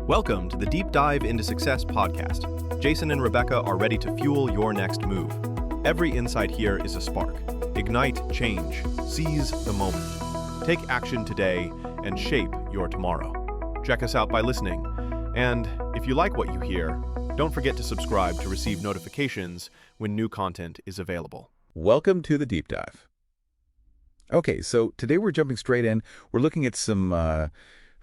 Welcome to the Deep Dive into Success podcast. Jason and Rebecca are ready to fuel your next move. Every insight here is a spark. Ignite change. Seize the moment. Take action today and shape your tomorrow. Check us out by listening. And if you like what you hear, don't forget to subscribe to receive notifications when new content is available. Welcome to the Deep Dive. Okay, so today we're jumping straight in. We're looking at some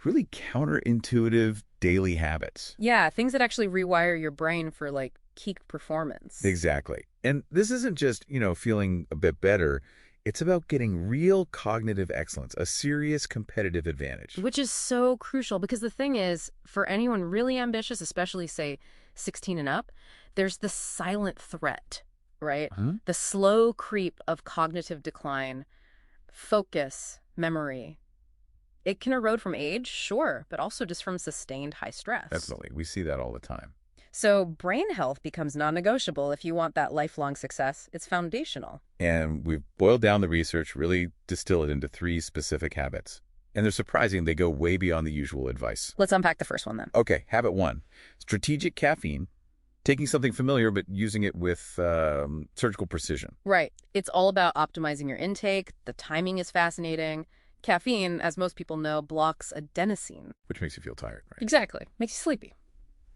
really counterintuitive daily habits. Yeah, things that actually rewire your brain for peak performance. Exactly. And this isn't just, feeling a bit better. It's about getting real cognitive excellence, a serious competitive advantage. Which is so crucial because the thing is, for anyone really ambitious, especially say 16 and up, there's the silent threat, right? The slow creep of cognitive decline, focus, memory. It can erode from age, sure, but also just from sustained high stress. Definitely. We see that all the time. So brain health becomes non-negotiable if you want that lifelong success. It's foundational. And we've boiled down the research, really distill it into 3 specific habits. And they're surprising. They go way beyond the usual advice. Let's unpack the first one then. Okay, habit 1, strategic caffeine. Taking something familiar, but using it with surgical precision. Right. It's all about optimizing your intake. The timing is fascinating. Caffeine, as most people know, blocks adenosine. Which makes you feel tired, right? Exactly. Makes you sleepy.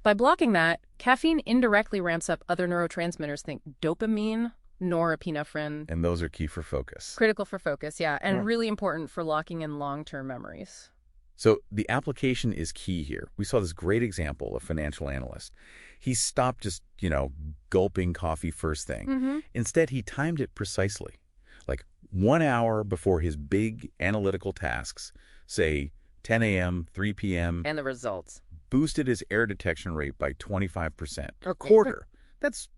By blocking that, caffeine indirectly ramps up other neurotransmitters. Think dopamine, norepinephrine. And those are key for focus. Critical for focus, yeah. And really important for locking in long-term memories. So the application is key here. We saw this great example of a financial analyst. He stopped just, gulping coffee first thing. Instead, he timed it precisely. Like 1 hour before his big analytical tasks, say 10 a.m., 3 p.m. And the results. Boosted his error detection rate by 25%. A quarter. It's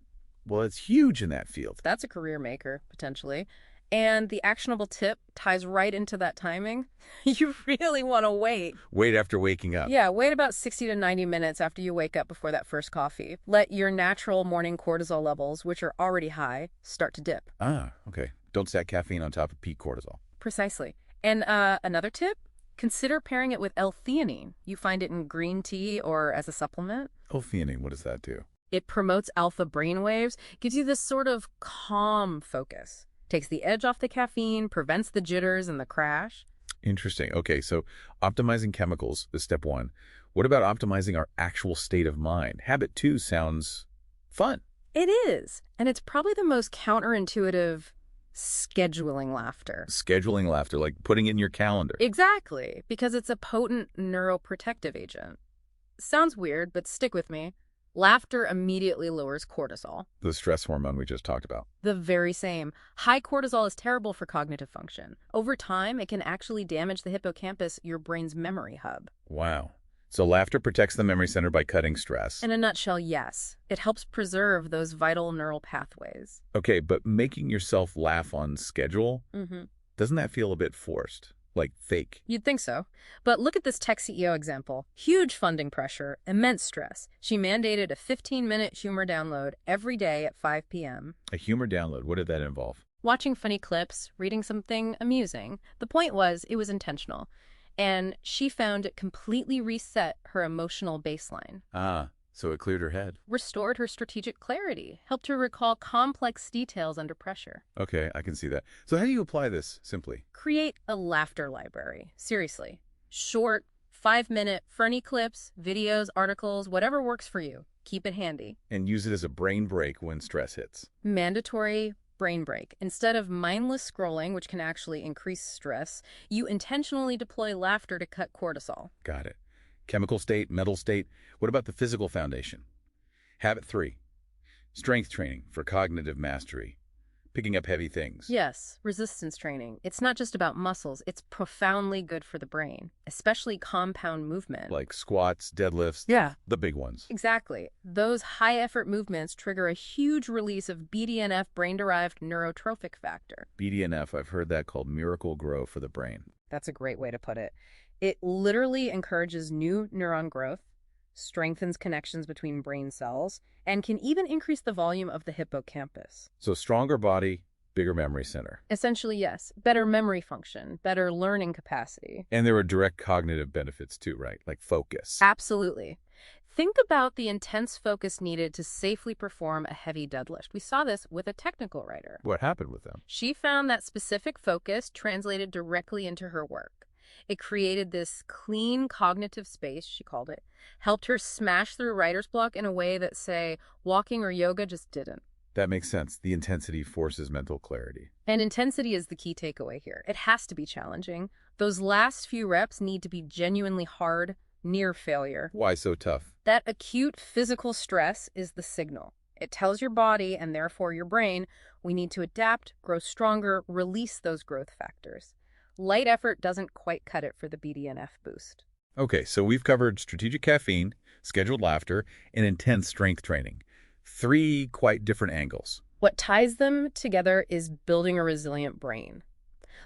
huge in that field. That's a career maker, potentially. And the actionable tip ties right into that timing. You really want to wait. Wait after waking up. Yeah, wait about 60 to 90 minutes after you wake up before that first coffee. Let your natural morning cortisol levels, which are already high, start to dip. Ah, okay. Don't stack caffeine on top of peak cortisol. Precisely. And another tip, consider pairing it with L-theanine. You find it in green tea or as a supplement. L-theanine, what does that do? It promotes alpha brainwaves, gives you this sort of calm focus. Takes the edge off the caffeine, prevents the jitters and the crash. Interesting. Okay, so optimizing chemicals is step 1. What about optimizing our actual state of mind? Habit 2 sounds fun. It is. And it's probably the most counterintuitive scheduling laughter. Scheduling laughter, like putting it in your calendar. Exactly, because it's a potent neuroprotective agent. Sounds weird, but stick with me. Laughter immediately lowers cortisol. The stress hormone we just talked about. The very same. High cortisol is terrible for cognitive function. Over time, it can actually damage the hippocampus, your brain's memory hub. Wow. So laughter protects the memory center by cutting stress. In a nutshell, yes. It helps preserve those vital neural pathways. Okay, but making yourself laugh on schedule, doesn't that feel a bit forced? Like fake? You'd think so. But look at this tech CEO example. Huge funding pressure, immense stress. She mandated a 15-minute humor download every day at 5 p.m. A humor download, what did that involve? Watching funny clips, reading something amusing. The point was, it was intentional. And she found it completely reset her emotional baseline. Ah, so it cleared her head. Restored her strategic clarity. Helped her recall complex details under pressure. Okay, I can see that. So how do you apply this simply? Create a laughter library. Seriously. Short, 5-minute, funny clips, videos, articles, whatever works for you. Keep it handy. And use it as a brain break when stress hits. Mandatory brain break. Instead of mindless scrolling, which can actually increase stress, you intentionally deploy laughter to cut cortisol. Got it. Chemical state, mental state. What about the physical foundation? Habit 3, strength training for cognitive mastery. Picking up heavy things. Yes, resistance training. It's not just about muscles. It's profoundly good for the brain, especially compound movement. Like squats, deadlifts. Yeah. The big ones. Exactly. Those high-effort movements trigger a huge release of BDNF, brain-derived neurotrophic factor. BDNF, I've heard that called miracle grow for the brain. That's a great way to put it. It literally encourages new neuron growth, strengthens connections between brain cells, and can even increase the volume of the hippocampus. So stronger body, bigger memory center. Essentially, yes. Better memory function, better learning capacity. And there were direct cognitive benefits too, right? Like focus. Absolutely. Think about the intense focus needed to safely perform a heavy deadlift. We saw this with a technical writer. What happened with them? She found that specific focus translated directly into her work. It created this clean cognitive space, she called it, helped her smash through writer's block in a way that, say, walking or yoga just didn't. That makes sense. The intensity forces mental clarity. And intensity is the key takeaway here. It has to be challenging. Those last few reps need to be genuinely hard, near failure. Why so tough? That acute physical stress is the signal. It tells your body, and therefore your brain, we need to adapt, grow stronger, release those growth factors. Light effort doesn't quite cut it for the BDNF boost. Okay, so we've covered strategic caffeine, scheduled laughter, and intense strength training. 3 quite different angles. What ties them together is building a resilient brain.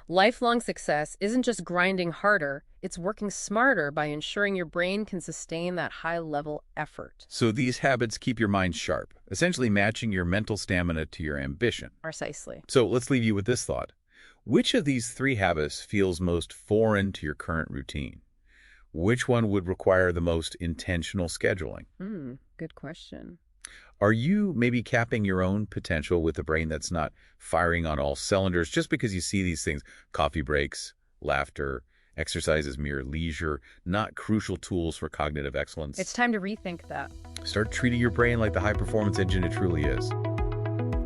Lifelong success isn't just grinding harder, it's working smarter by ensuring your brain can sustain that high-level effort. So these habits keep your mind sharp, essentially matching your mental stamina to your ambition. Precisely. So let's leave you with this thought. Which of these 3 habits feels most foreign to your current routine? Which one would require the most intentional scheduling? Good question. Are you maybe capping your own potential with a brain that's not firing on all cylinders just because you see these things, coffee breaks, laughter, exercise as mere leisure, not crucial tools for cognitive excellence? It's time to rethink that. Start treating your brain like the high-performance engine it truly is.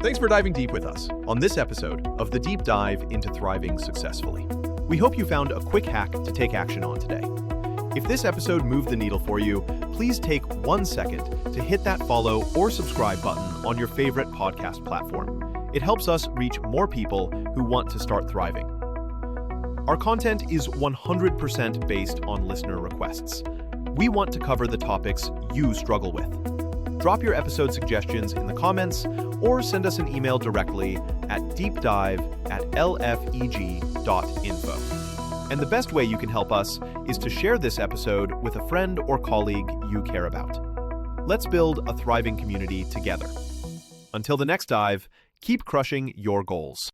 Thanks for diving deep with us on this episode of the Deep Dive into Thriving Successfully. We hope you found a quick hack to take action on today. If this episode moved the needle for you, please take 1 second to hit that follow or subscribe button on your favorite podcast platform. It helps us reach more people who want to start thriving. Our content is 100% based on listener requests. We want to cover the topics you struggle with. Drop your episode suggestions in the comments or send us an email directly at deepdive@lfeg.info. And the best way you can help us is to share this episode with a friend or colleague you care about. Let's build a thriving community together. Until the next dive, keep crushing your goals.